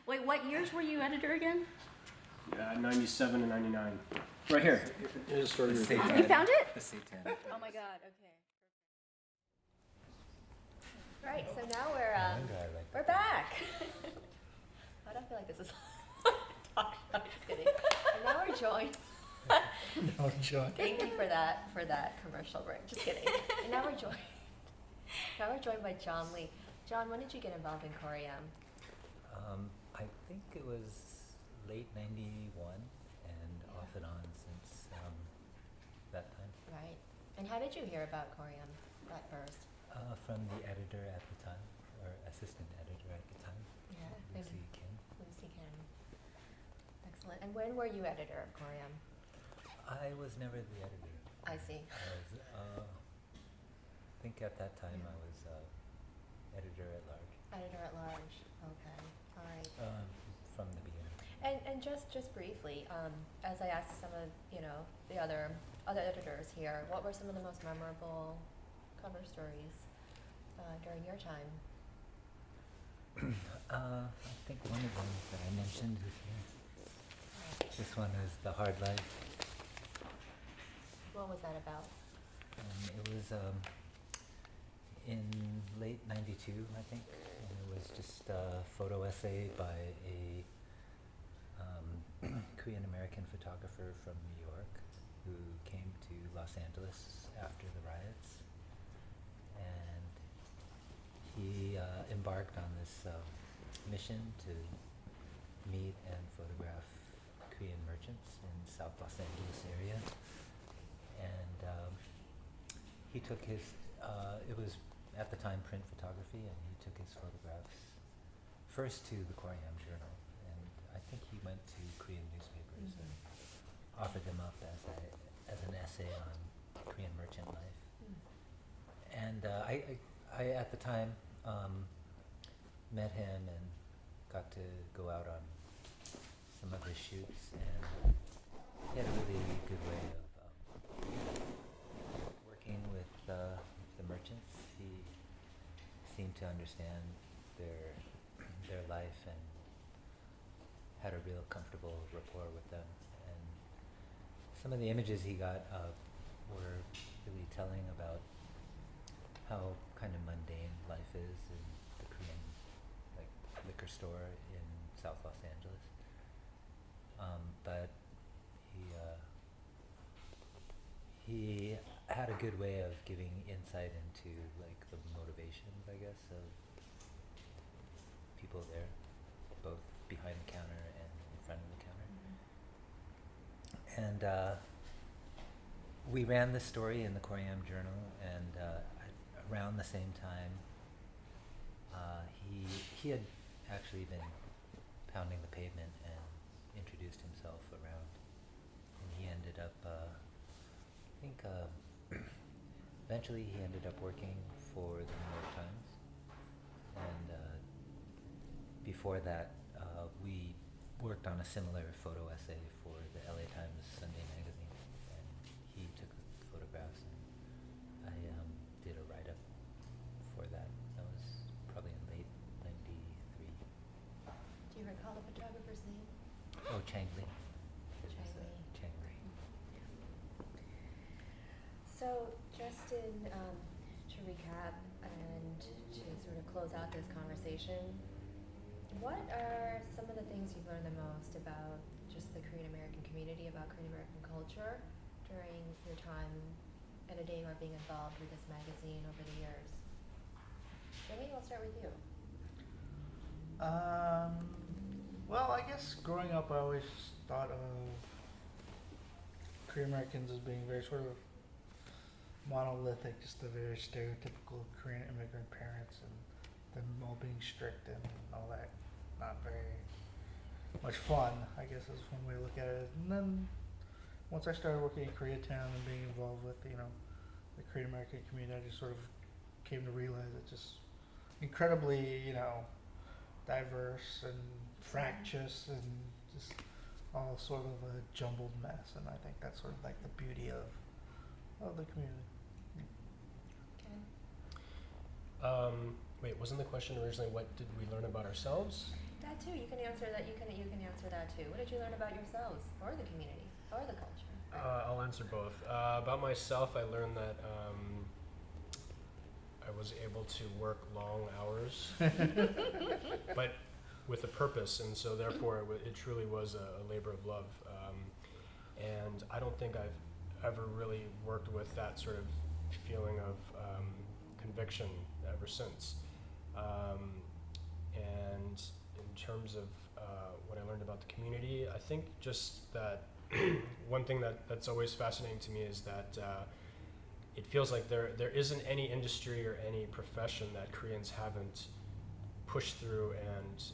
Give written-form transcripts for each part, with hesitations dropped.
Wait, what years were you editor again? 97 and 99. Right here. Here's the story. You found it? The C10. Oh my God. Okay. Right, so now we're back. I don't feel like this is talk. I'm just kidding. And now we're joined. No joy. Thank you for that commercial break. Just kidding. And now we're joined. Now we're joined by John Lee. John, when did you get involved in KoreAm? I think it was late '91 and off and on since that time. Right. And how did you hear about KoreAm at first? From the editor at the time, or assistant editor at the time, Yeah. Lucy Kim. Lucy Kim. Excellent. And when were you editor of KoreAm? I was never the editor. I see. I was, I think at that time I was editor at large. Editor at large. Okay. All right. From the beginning. And just briefly, as I asked some of the other editors here, what were some of the most memorable cover stories during your time? I think one of them that I mentioned is here. This one is The Hard Life. What was that about? It was in late '92, I think, and it was just a photo essay by a Korean American photographer from New York who came to Los Angeles after the riots, and he embarked on this mission to meet and photograph Korean merchants in South Los Angeles area. And he took his, it was at the time print photography, and he took his photographs first to the KoreAm Journal, and I think he went to Korean newspapers and offered them up as an essay on Korean merchant life. And I at the time met him and got to go out on some of his shoots, and he had a really good way of working with the merchants. He seemed to understand their life and had a real comfortable rapport with them. And some of the images he got were really telling about how kind of mundane life is in the Korean liquor store in South Los Angeles. But he had a good way of giving insight into the motivations, I guess, of people there, both behind the counter and in front of the counter. And we ran this story in the KoreAm Journal, and around the same time, he had actually been pounding the pavement and introduced himself around, and he ended up I think eventually he ended up working for the New York Times, and before that we worked on a similar photo essay for the LA Times Sunday magazine, and he took photographs, and I did a write-up for that. That was probably in late '93. Do you recall the photographer's name? Oh, Chang Lee. Chang Lee. Chang Lee. So just to recap and to sort of close out this conversation, what are some of the things you've learned the most about just the Korean American community, about Korean American culture during your time editing or being involved with this magazine over the years? Jimmy, I'll start with you. Well, I guess growing up I always thought of Korean Americans as being very sort of monolithic, just the very stereotypical Korean immigrant parents, and them all being strict and all that. Not very much fun, I guess is one way to look at it. And then once I started working in Koreatown and being involved with, the Korean American community, I just sort of came to realize it's just incredibly, diverse and fractious and just all sort of a jumbled mess. And I think that's sort of like the beauty of the community. Okay. Wait, wasn't the question originally what did we learn about ourselves? That too, you can answer answer that. You can answer that too. What did you learn about yourselves or the community or the culture? I'll answer both. About myself, I learned that I was able to work long hours, but with a purpose, and so therefore it truly was a labor of love. And I don't think I've ever really worked with that sort of feeling of conviction ever since. And in terms of what I learned about the community, I think just that one thing that's always fascinating to me is that it feels like there isn't any industry or any profession that Koreans haven't pushed through and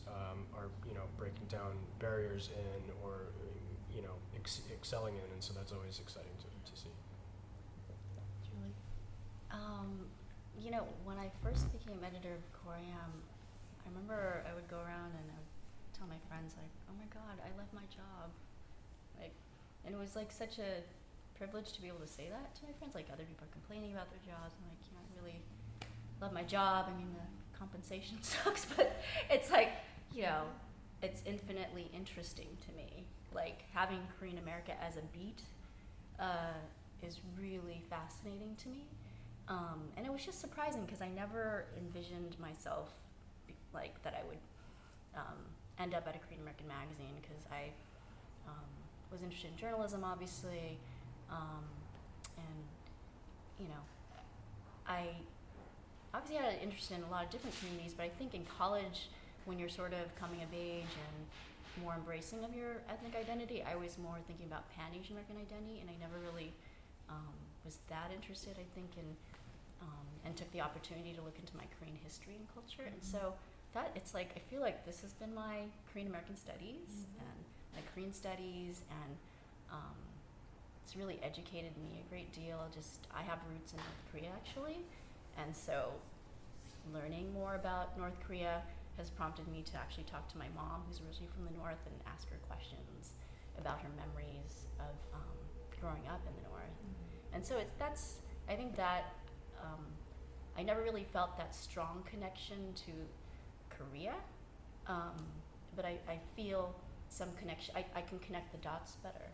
are breaking down barriers in or excelling in, and so that's always exciting to see. Julie? When I first became editor of KoreAm, I remember I would go around and I would tell my friends, like, oh my God, I love my job. And it was like such a privilege to be able to say that to my friends. Like, other people are complaining about their jobs. I'm like, I really love my job. I mean, the compensation sucks, but it's like, it's infinitely interesting to me. Like, having Korean America as a beat is really fascinating to me. And it was just surprising because I never envisioned myself that I would end up at a Korean American magazine, because I was interested in journalism, obviously, and I obviously had an interest in a lot of different communities, but I think in college, when you're sort of coming of age and more embracing of your ethnic identity, I was more thinking about Pan-Asian American identity, and I never really was that interested, I think, in and took the opportunity to look into my Korean history and culture. And so that it's like, I feel like this has been my Korean American studies and my Korean studies, and it's really educated me a great deal. I have roots in North Korea, actually, and so learning more about North Korea has prompted me to actually talk to my mom, who's originally from the North, and ask her questions about her memories of growing up in the North. And so I think that I never really felt that strong connection to Korea, but I feel some connection. I can connect the dots better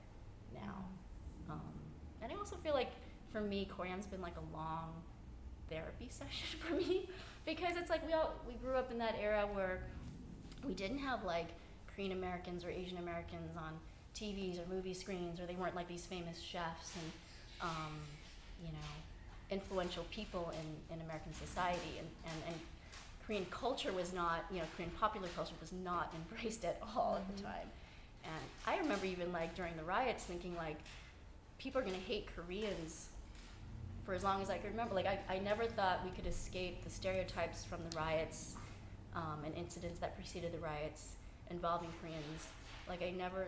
now. And I also feel like, for me, KoreAm's been like a long therapy session for me, because it's like we grew up in that era where we didn't have like Korean Americans or Asian Americans on TVs or movie screens, or they weren't like these famous chefs and influential people in American society, and Korean culture was not, Korean popular culture was not embraced at all at the time. And I remember even like during the riots thinking like, people are gonna hate Koreans for as long as I could remember. Like, I never thought we could escape the stereotypes from the riots and incidents that preceded the riots involving Koreans. Like, I never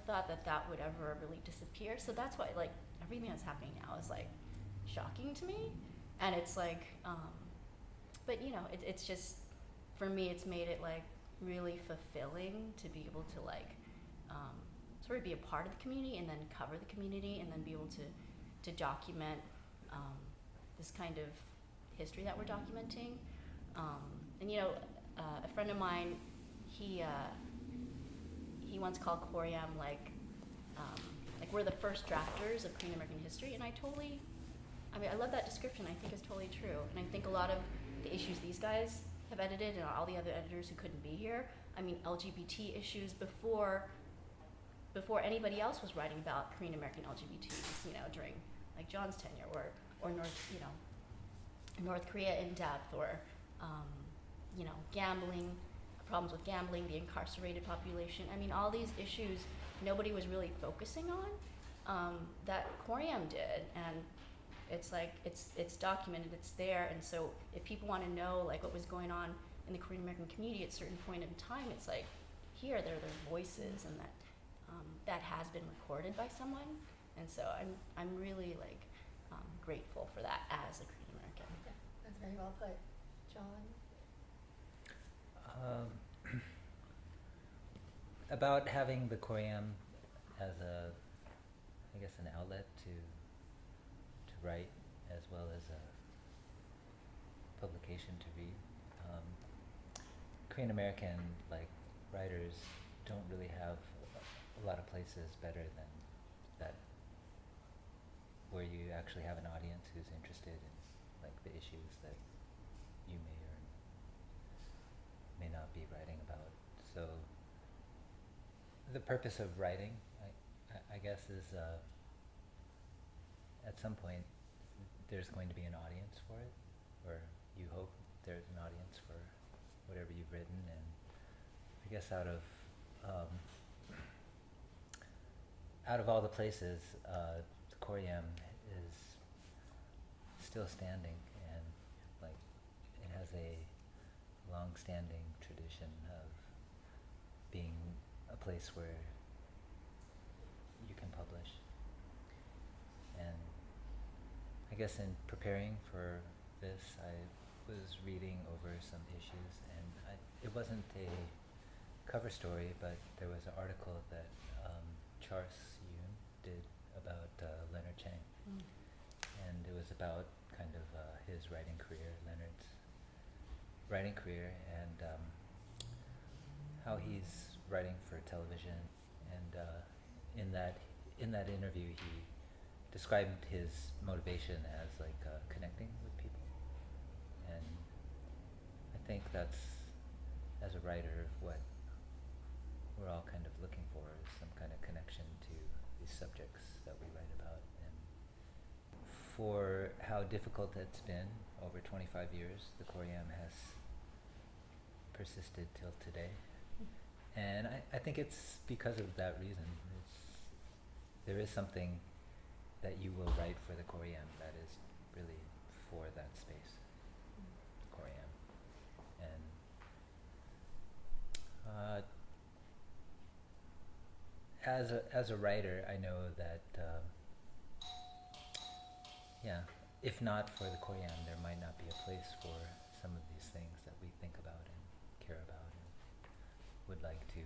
thought that would ever really disappear. So that's why, like, everything that's happening now is like shocking to me. And it's like, but it's just, for me, it's made it like really fulfilling to be able to like sort of be a part of the community and then cover the community and then be able to document this kind of history that we're documenting. And a friend of mine, he once called KoreAm like we're the first drafters of Korean American history, and I love that description. I think it's totally true, and I think a lot of the issues these guys have edited and all the other editors who couldn't be here, LGBT issues before anybody else was writing about Korean American LGBTs, during like John's tenure, or North Korea in depth, or gambling, problems with gambling, the incarcerated population. All these issues nobody was really focusing on, that KoreAm did, and it's like it's documented, it's there. And so if people want to know like what was going on in the Korean American community at a certain point in time, it's like here there are their voices, and that has been recorded by someone. And so I'm really like grateful for that as a Korean American. Yeah, that's very well put. John? About having the KoreAm as an outlet to write, as well as a publication to read. Korean American, like, writers don't really have a lot of places better than that, where you actually have an audience who's interested in like the issues that you may or may not be writing about. So the purpose of writing, I guess, is at some point there's going to be an audience for it, or you hope there's an audience for whatever you've written, and I guess out of all the places, the KoreAm is still standing, and like it has a long-standing tradition of being a place where you can publish. And I guess in preparing for this, I was reading over some issues, and it wasn't a cover story, but there was an article that Charles Yoon did about Leonard Chang, and it was about kind of his writing career, Leonard's writing career, and how he's writing for television. And in that interview, he described his motivation as like connecting with people, and I think that's, as a writer, what we're all kind of looking for, is some kind of connection to these subjects that we write about. And for how difficult it's been over 25 years, the KoreAm has persisted till today. And I think it's because of that reason. There is something that you will write for the KoreAm that is really for that space, the KoreAm. And as a writer, I know that if not for the KoreAm, there might not be a place for some of these things that we think about and care about and would like to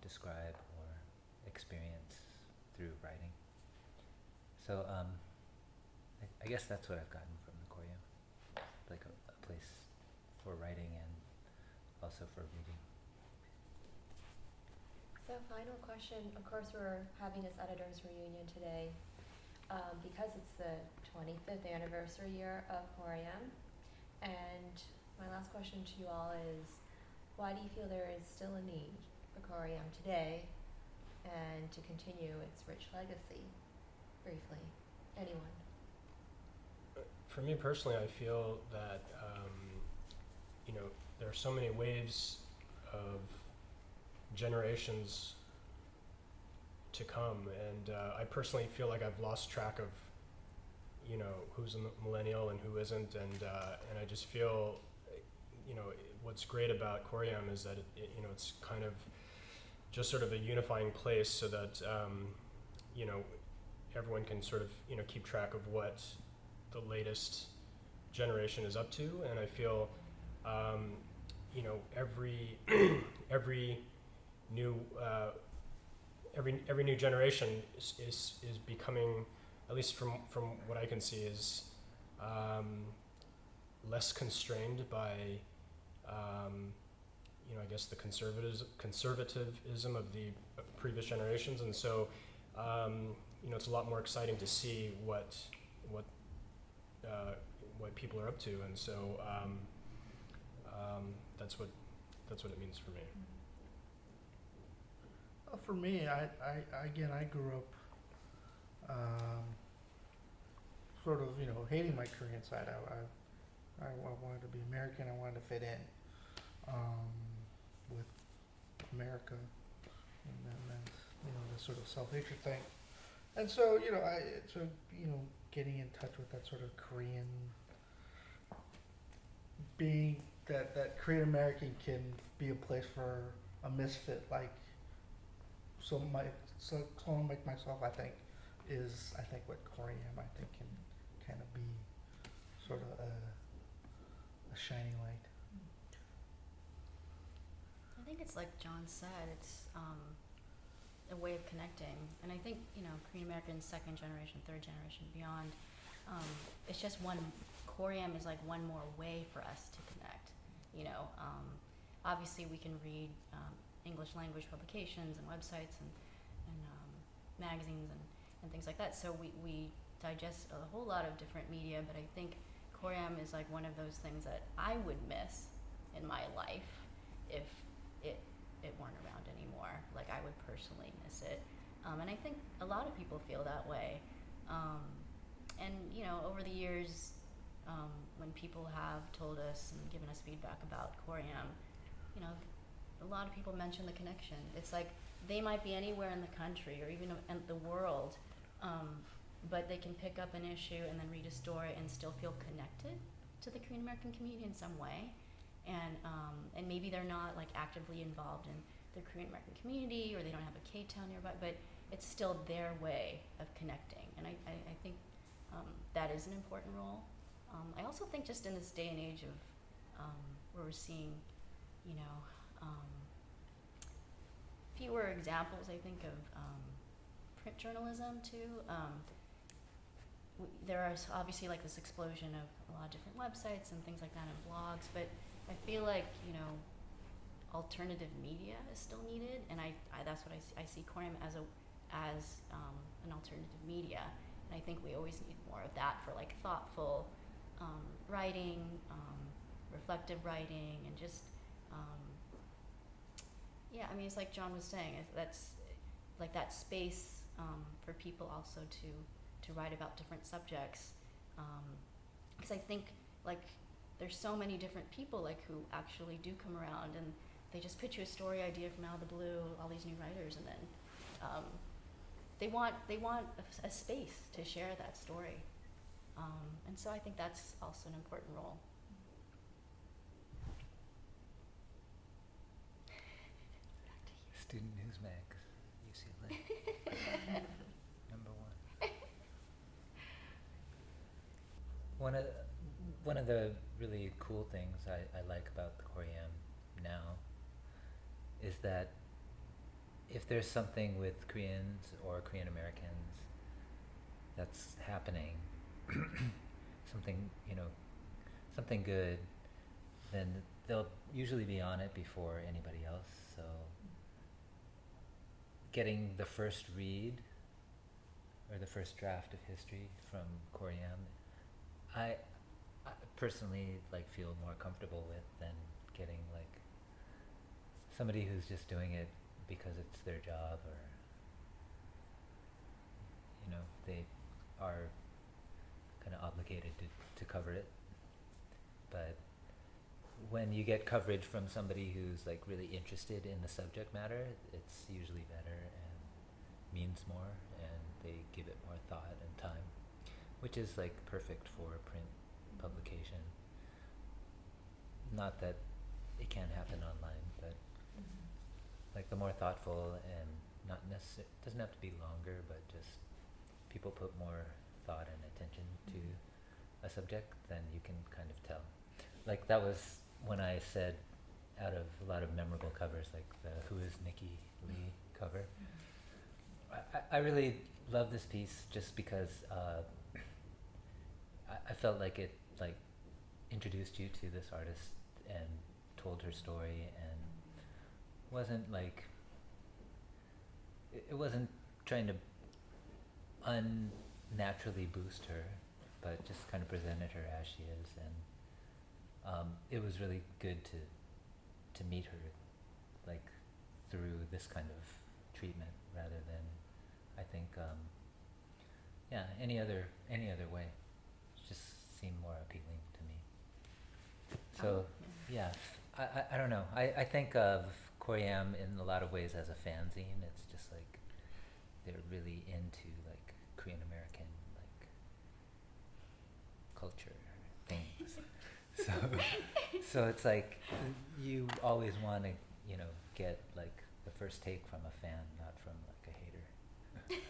describe or experience through writing. So I guess that's what I've gotten from the KoreAm, like a place for writing and also for reading. So final question, of course we're having this editor's reunion today because it's the 25th anniversary year of KoreAm, and my last question to you all is, why do you feel there is still a need for KoreAm today and to continue its rich legacy? Briefly, anyone? For me personally, I feel that there are so many waves of generations to come, and I personally feel like I've lost track of who's a millennial and who isn't, and I just feel what's great about KoreAm is that it's kind of just sort of a unifying place, so that everyone can sort of keep track of what the latest generation is up to. And I feel every new generation is becoming, at least from what I can see, is less constrained by I guess the conservatism of the previous generations, and so it's a lot more exciting to see what people are up to, and so that's what it means for me. For me, I grew up sort of hating my Korean side. I wanted to be American. I wanted to fit in with America, and then this sort of self-hatred thing. And so getting in touch with that sort of Korean, being that Korean American can be a place for a misfit like someone like myself, I think what KoreAm can kind of be sort of a shining light. I think it's like John said, it's a way of connecting, and I think Korean Americans, second generation, third generation, beyond. It's just KoreAm is like one more way for us to connect. You know, obviously we can read English language publications and websites and magazines and things like that. So we digest a whole lot of different media, but I think KoreAm is like one of those things that I would miss in my life if it weren't around anymore. Like I would personally miss it. And I think a lot of people feel that way. And you know, over the years, when people have told us and given us feedback about KoreAm, you know, a lot of people mention the connection. It's like they might be anywhere in the country or even in the world, but they can pick up an issue and then read a story and still feel connected to the Korean American community in some way. And maybe they're not like actively involved in the Korean American community, or they don't have a K-town nearby, but it's still their way of connecting. And I think that is an important role. I also think just in this day and age of where we're seeing, you know, fewer examples, I think, of print journalism too. There are obviously like this explosion of a lot of different websites and things like that and blogs, but I feel like, you know, alternative media is still needed, and I that's what I see KoreAm as an alternative media, and I think we always need more of that for like thoughtful writing, reflective writing, and just yeah, I mean, it's like John was saying, that's like that space for people also to write about different subjects, because I think like there's so many different people like who actually do come around and they just pitch you a story idea from out of the blue, all these new writers, and then they want a space to share that story, and so I think that's also an important role. Student News Mag, UCLA. Number one. One of the really cool things I like about the KoreAm now is that if there's something with Koreans or Korean Americans that's happening, something, you know, something good, then they'll usually be on it before anybody else. So getting the first read or the first draft of history from KoreAm, I personally like feel more comfortable with than getting like somebody who's just doing it because it's their job, or you know, they are kind of obligated to cover it. But when you get coverage from somebody who's like really interested in the subject matter, it's usually better and means more, and they give it more thought and time, which is like perfect for print publication. Not that it can't happen online, but like the more thoughtful and not necessarily, doesn't have to be longer, but just people put more thought and attention to a subject, then you can kind of tell. Like that was when I said, out of a lot of memorable covers, like the Who is Nikki Lee cover, I really love this piece just because I felt like it like introduced you to this artist and told her story, and wasn't like, it wasn't trying to unnaturally boost her, but just kind of presented her as she is, and it was really good to meet her like through this kind of treatment rather than, I think, yeah, any other way. It just seemed more appealing to me. So yeah, I don't know. I think of KoreAm in a lot of ways as a fanzine. It's just like they're really into like Korean American like culture things. So it's like you always want to, you know, get like the first take from a fan, not from like a hater.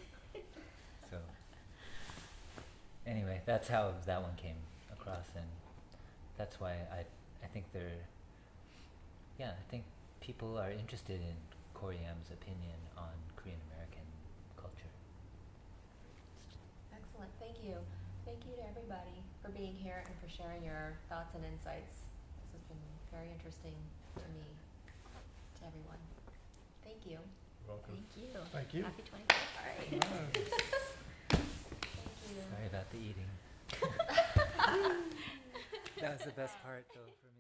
So anyway, that's how that one came across, and that's why I think I think people are interested in KoreAm's opinion on Korean American culture. Excellent, thank you. Thank you to everybody for being here and for sharing your thoughts and insights. This has been very interesting to me, to everyone. Thank you. Welcome. Thank you. Thank you. Happy 25th. Alright. Thank you. Sorry about the eating. That was the best part though for me.